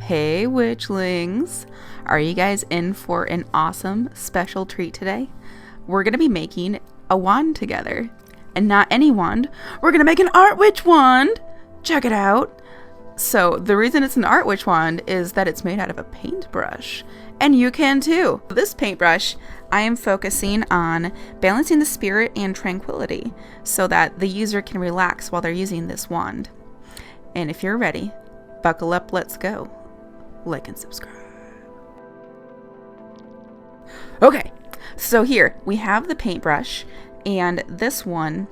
Hey witchlings! Are you guys in for an awesome special treat today? We're going to be making a wand together. And not any wand, we're going to make an artwitch wand! Check it out! So the reason it's an artwitch wand is that it's made out of a paintbrush. And you can too! This paintbrush, I am focusing on balancing the spirit and tranquility so that the user can relax while they're using this wand. And if you're ready, buckle up, let's go. Like and subscribe. Okay, so here we have the paintbrush, and this one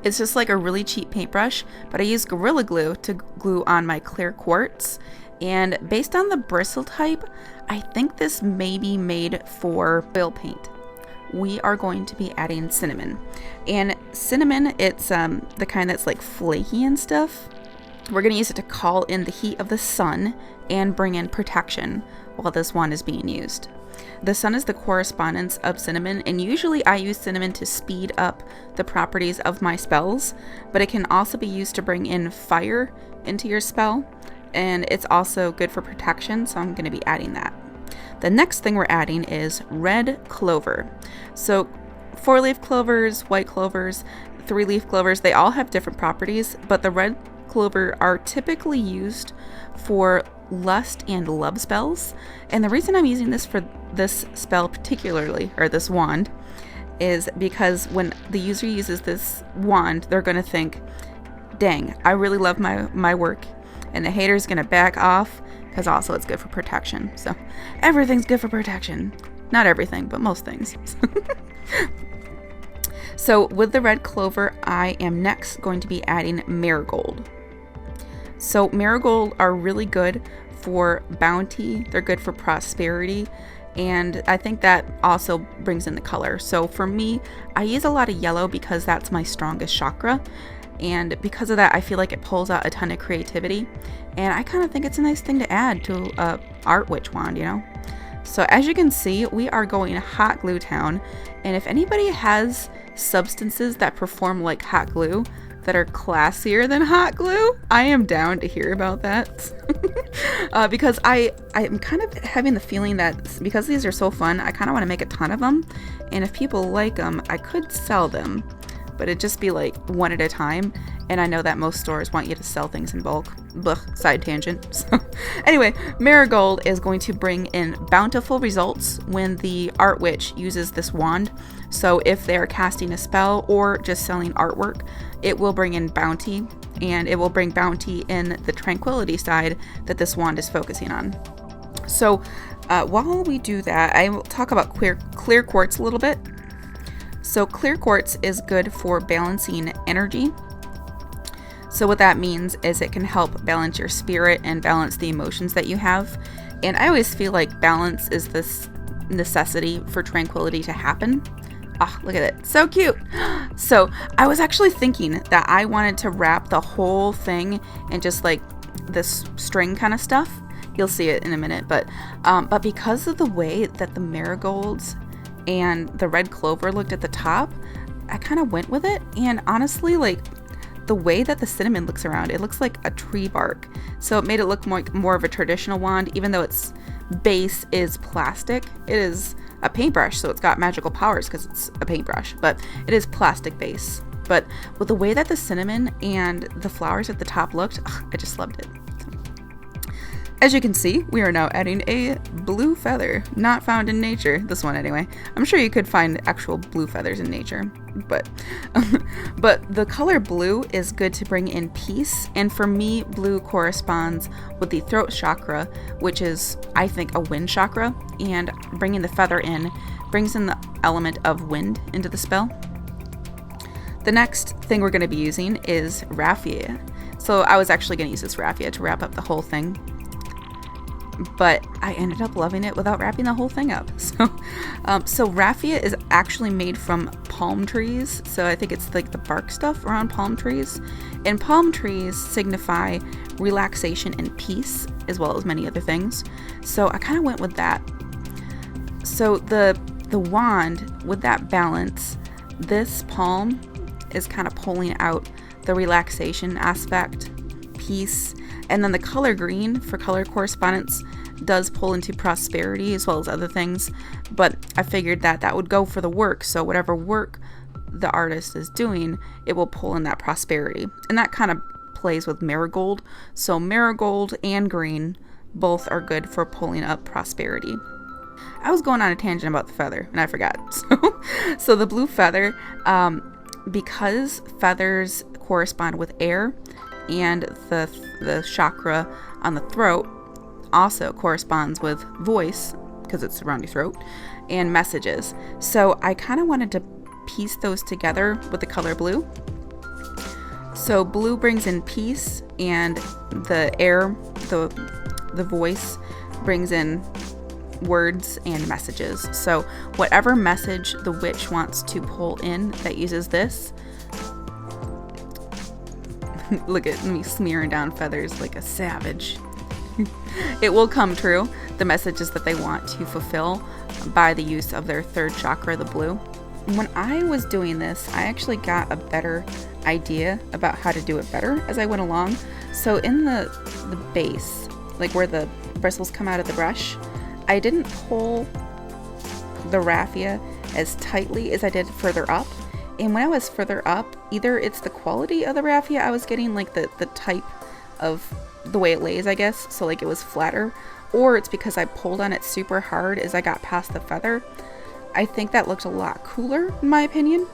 is just like a really cheap paintbrush, but I used Gorilla Glue to glue on my clear quartz, and based on the bristle type, I think this may be made for oil paint. We are going to be adding cinnamon, and cinnamon, it's the kind that's like flaky and stuff. We're going to use it to call in the heat of the sun and bring in protection while this wand is being used. The sun is the correspondence of cinnamon, and usually I use cinnamon to speed up the properties of my spells, but it can also be used to bring in fire into your spell, and it's also good for protection, so I'm going to be adding that. The next thing we're adding is red clover. So 4-leaf clovers, white clovers, 3-leaf clovers, they all have different properties, but the red clover are typically used for lust and love spells, and the reason I'm using this for this spell particularly, or this wand, is because when the user uses this wand, they're going to think, dang, I really love my work, and the hater's going to back off, because also it's good for protection. So everything's good for protection. Not everything, but most things. So with the red clover, I am next going to be adding marigold. So marigold are really good for bounty, they're good for prosperity, and I think that also brings in the color. So for me, I use a lot of yellow because that's my strongest chakra, and because of that, I feel like it pulls out a ton of creativity, and I kind of think it's a nice thing to add to a art witch wand, you know? So as you can see, we are going hot glue town, and if anybody has substances that perform like hot glue that are classier than hot glue, I am down to hear about that. Because I'm kind of having the feeling that because these are so fun, I kind of want to make a ton of them, and if people like them, I could sell them, but it'd just be like one at a time, and I know that most stores want you to sell things in bulk. Blech, side tangent. So anyway, marigold is going to bring in bountiful results when the art witch uses this wand. So if they're casting a spell or just selling artwork, it will bring in bounty, and it will bring bounty in the tranquility side that this wand is focusing on. So while we do that, I will talk about clear quartz a little bit. So clear quartz is good for balancing energy. So what that means is it can help balance your spirit and balance the emotions that you have. And I always feel like balance is this necessity for tranquility to happen. Ah, look at it. So cute. So I was actually thinking that I wanted to wrap the whole thing in just like this string kind of stuff. You'll see it in a minute. But because of the way that the marigolds and the red clover looked at the top, I kind of went with it. And honestly, like the way that the cinnamon looks around, it looks like a tree bark. So it made it look more of a traditional wand, even though its base is plastic. It is a paintbrush, so it's got magical powers because it's a paintbrush, but it is plastic base. But with the way that the cinnamon and the flowers at the top looked, I just loved it. As you can see, we are now adding a blue feather, not found in nature. This one anyway. I'm sure you could find actual blue feathers in nature, but the color blue is good to bring in peace. And for me, blue corresponds with the throat chakra, which is, I think, a wind chakra. And bringing the feather in brings in the element of wind into the spell. The next thing we're going to be using is Raffia. So I was actually going to use this Raffia to wrap up the whole thing, but I ended up loving it without wrapping the whole thing up. So Raffia is actually made from palm trees. So I think it's like the bark stuff around palm trees. And palm trees signify relaxation and peace, as well as many other things. So I kind of went with that. So the wand, with that balance, this palm is kind of pulling out the relaxation aspect, peace, And then the color green for color correspondence does pull into prosperity as well as other things, but I figured that that would go for the work. So whatever work the artist is doing, it will pull in that prosperity. And that kind of plays with Marigold. So Marigold and green both are good for pulling up prosperity. I was going on a tangent about the feather and I forgot. So the blue feather, because feathers correspond with air, and the chakra on the throat also corresponds with voice because it's around your throat, and messages. So I kind of wanted to piece those together with the color blue. So blue brings in peace, and the air, the voice, brings in words and messages. So whatever message the witch wants to pull in that uses this, look at me smearing down feathers like a savage. It will come true, the messages that they want to fulfill by the use of their third chakra, the blue. When I was doing this, I actually got a better idea about how to do it better as I went along. So in the base, like where the bristles come out of the brush, I didn't pull the raffia as tightly as I did further up. And when I was further up, either it's the quality of the raffia I was getting, like the type of the way it lays, I guess, so like it was flatter, or it's because I pulled on it super hard as I got past the feather. I think that looked a lot cooler in my opinion.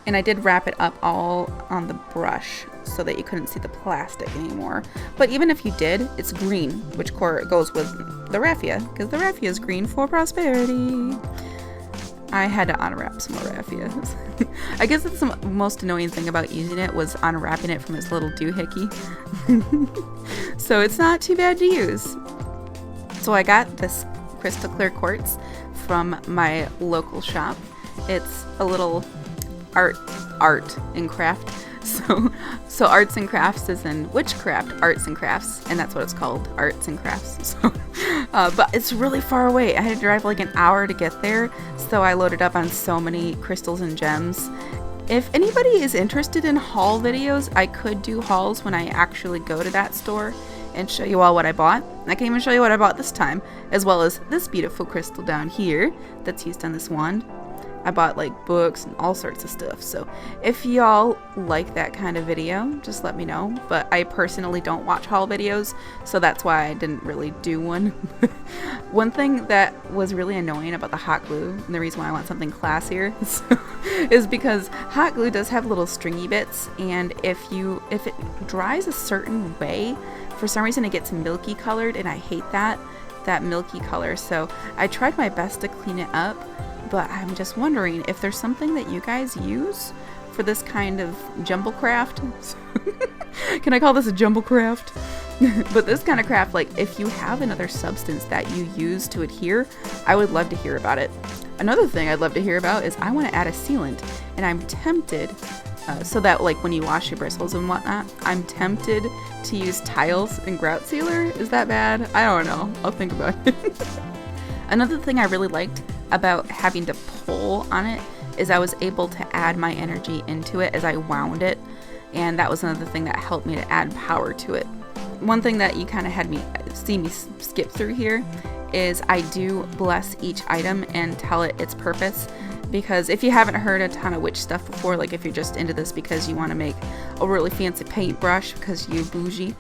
And I did wrap it up all on the brush so that you couldn't see the plastic anymore. But even if you did, it's green, which goes with the raffia, because the raffia is green for prosperity. I had to unwrap some more raffia. I guess that's the most annoying thing about using it, was unwrapping it from its little doohickey. So it's not too bad to use. So I got this crystal clear quartz from my local shop. It's a little art and craft. So arts and crafts is in witchcraft, arts and crafts, and that's what it's called, arts and crafts. So, but it's really far away. I had to drive like an hour to get there, so I loaded up on so many crystals and gems. If anybody is interested in haul videos, I could do hauls when I actually go to that store and show you all what I bought. I can even show you what I bought this time, as well as this beautiful crystal down here that's used on this wand. I bought like books and all sorts of stuff. So if y'all like that kind of video, just let me know. But I personally don't watch haul videos, so that's why I didn't really do one. One thing that was really annoying about the hot glue, and the reason why I want something classier, is because hot glue does have little stringy bits, and if it dries a certain way, for some reason it gets milky colored, and I hate that milky color. So I tried my best to clean it up. But I'm just wondering if there's something that you guys use for this kind of jumble craft. Can I call this a jumble craft? But this kind of craft, like if you have another substance that you use to adhere, I would love to hear about it. Another thing I'd love to hear about is I want to add a sealant, and I'm tempted, so that like when you wash your bristles and whatnot, I'm tempted to use tiles and grout sealer. Is that bad? I don't know. I'll think about it. Another thing I really liked about having to pull on it is I was able to add my energy into it as I wound it, and that was another thing that helped me to add power to it. One thing that you kind of had me see me skip through here is I do bless each item and tell it its purpose, because if you haven't heard a ton of witch stuff before, like if you're just into this because you want to make a really fancy paintbrush because you're bougie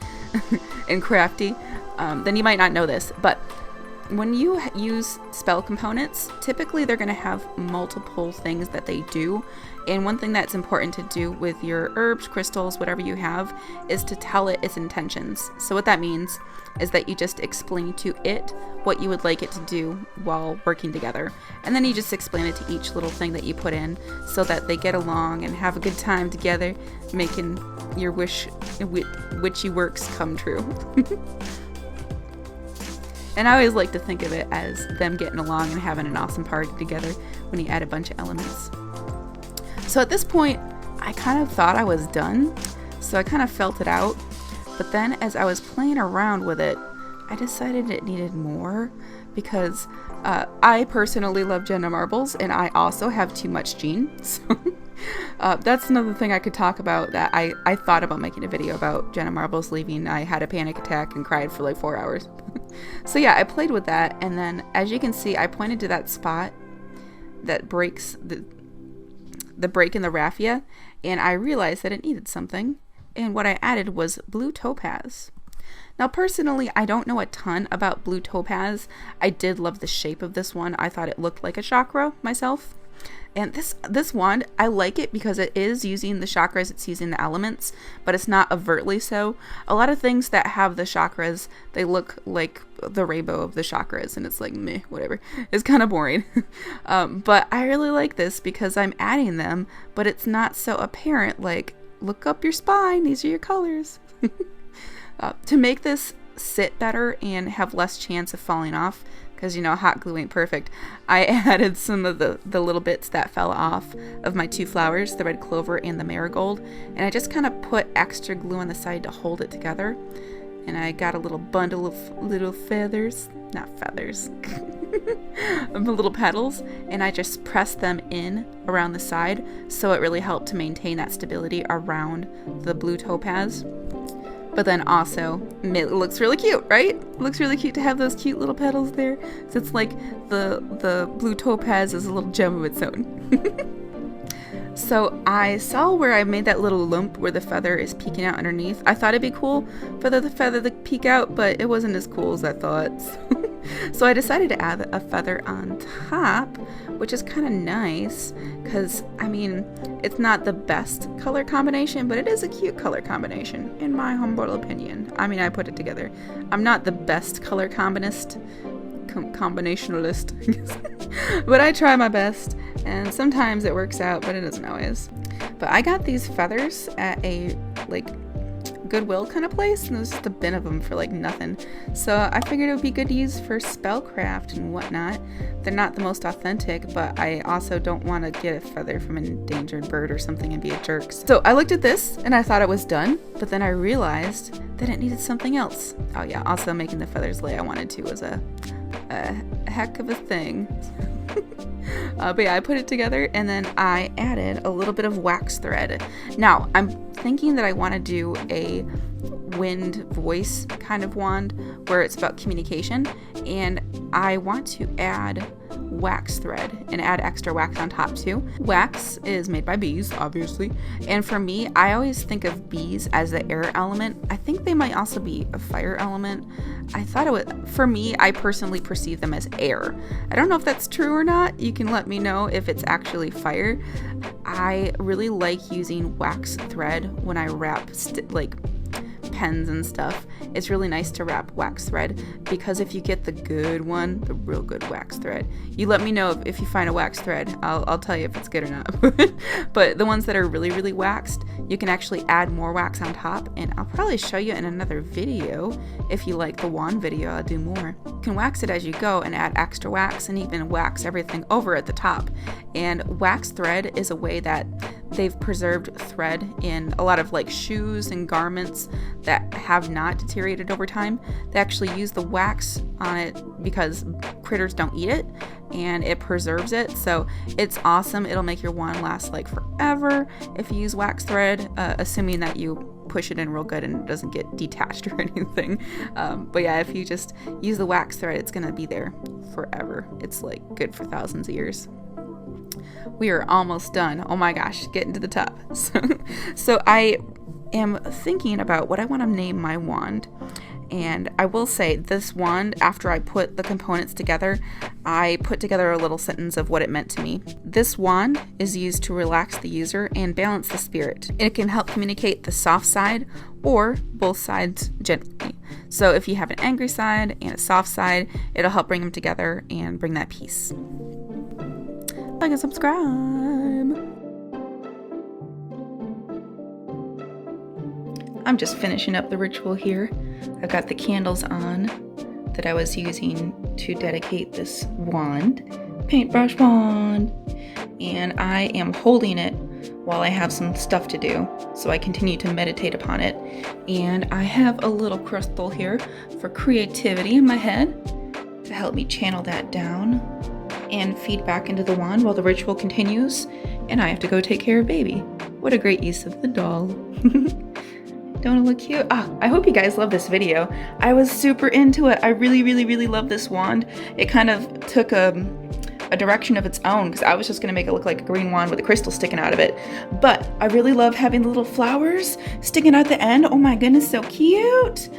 and crafty, then you might not know this, but when you use spell components, typically they're going to have multiple things that they do. And one thing that's important to do with your herbs, crystals, whatever you have, is to tell it its intentions. So what that means is that you just explain to it what you would like it to do while working together. And then you just explain it to each little thing that you put in so that they get along and have a good time together, making your witchy works come true. And I always like to think of it as them getting along and having an awesome party together when you add a bunch of elements. So at this point, I kind of thought I was done, so I kind of felt it out. But then as I was playing around with it, I decided it needed more, because I personally love Jenna marbles, and I also have too much gene. So That's another thing I could talk about that I thought about making a video about Jenna Marbles leaving. I had a panic attack and cried for like 4 hours. So yeah, I played with that, and then as you can see, I pointed to that spot that breaks the break in the raffia, and I realized that it needed something, and what I added was blue topaz. Now personally, I don't know a ton about blue topaz. I did love the shape of this one. I thought it looked like a chakra myself. And this wand, I like it because it is using the chakras, it's using the elements, but it's not overtly so. A lot of things that have the chakras, they look like the rainbow of the chakras, and it's like, meh, whatever. It's kind of boring. But I really like this because I'm adding them, but it's not so apparent, like, look up your spine, these are your colors. To make this sit better and have less chance of falling off, because you know hot glue ain't perfect, I added some of the little bits that fell off of my 2 flowers, the red clover and the marigold, and I just kind of put extra glue on the side to hold it together. And I got a little bundle of little feathers, not feathers, little petals, and I just pressed them in around the side, so it really helped to maintain that stability around the blue topaz. But then also, it looks really cute, right? It looks really cute to have those cute little petals there. So it's like the blue topaz is a little gem of its own. So I saw where I made that little lump where the feather is peeking out underneath. I thought it'd be cool for the feather to peek out, but it wasn't as cool as I thought. So I decided to add a feather on top, which is kind of nice because, I mean, it's not the best color combination, but it is a cute color combination, in my humble opinion. I mean, I put it together. I'm not the best color combinationalist, but I try my best, and sometimes it works out, but it doesn't always. But I got these feathers at a, like, Goodwill kind of place, and there's just a bin of them for like nothing. So I figured it would be good to use for spellcraft and whatnot. They're not the most authentic, but I also don't want to get a feather from an endangered bird or something and be a jerk. So I looked at this and I thought it was done, but then I realized that it needed something else. Oh yeah, also making the feathers lay I wanted to was a heck of a thing. But yeah, I put it together, and then I added a little bit of wax thread. Now, I'm thinking that I want to do a wind voice kind of wand where it's about communication, and I want to add wax thread and add extra wax on top too. Wax is made by bees, obviously, and for me, I always think of bees as the air element. I think they might also be a fire element. I thought it would, for me, I personally perceive them as air. I don't know if that's true or not. You can let me know if it's actually fire. I really like using wax thread when I wrap like pens and stuff. It's really nice to wrap wax thread because if you get the good one, the real good wax thread, you let me know if you find a wax thread. I'll tell you if it's good or not. But the ones that are really, really waxed, you can actually add more wax on top, and I'll probably show you in another video. If you like the wand video, I'll do more. You can wax it as you go and add extra wax and even wax everything over at the top. And wax thread is a way that they've preserved thread in a lot of like shoes and garments that have not deteriorated over time. They actually use the wax on it because critters don't eat it, and it preserves it. So it's awesome. It'll make your wand last like forever if you use wax thread, assuming that you push it in real good and it doesn't get detached or anything. But yeah, if you just use the wax thread, it's gonna be there forever. It's like good for thousands of years. We are almost done. Oh my gosh, getting to the top. So I am thinking about what I want to name my wand. And I will say this wand, after I put the components together, I put together a little sentence of what it meant to me. This wand is used to relax the user and balance the spirit. It can help communicate the soft side or both sides gently. So if you have an angry side and a soft side, it'll help bring them together and bring that peace. Like and subscribe. I'm just finishing up the ritual here. I've got the candles on that I was using to dedicate this wand, paintbrush wand, and I am holding it while I have some stuff to do, so I continue to meditate upon it. And I have a little crystal here for creativity in my head to help me channel that down and feed back into the wand while the ritual continues. and I have to go take care of baby. What a great use of the doll. Don't it look cute? I hope you guys love this video. I was super into it. I really love this wand. It kind of took a direction of its own because I was just gonna make it look like a green wand with a crystal sticking out of it. But I really love having the little flowers sticking out the end. Oh my goodness, so cute.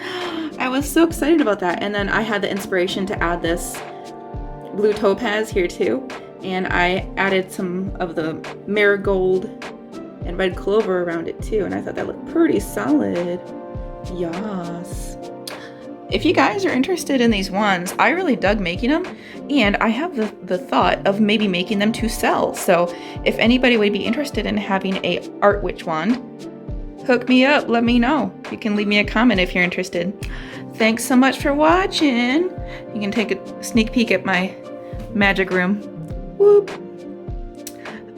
I was so excited about that. And then I had the inspiration to add this blue topaz here too. And I added some of the marigold and red clover around it too. And I thought that looked pretty solid. Yes. If you guys are interested in these wands, I really dug making them, and I have the thought of maybe making them to sell. So if anybody would be interested in having a artwitch wand, hook me up, let me know. You can leave me a comment if you're interested. Thanks so much for watching. You can take a sneak peek at my magic room. Whoop.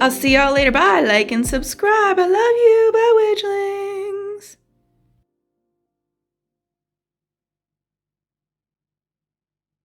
I'll see y'all later. Bye. Like and subscribe. I love you. Bye, Witchling.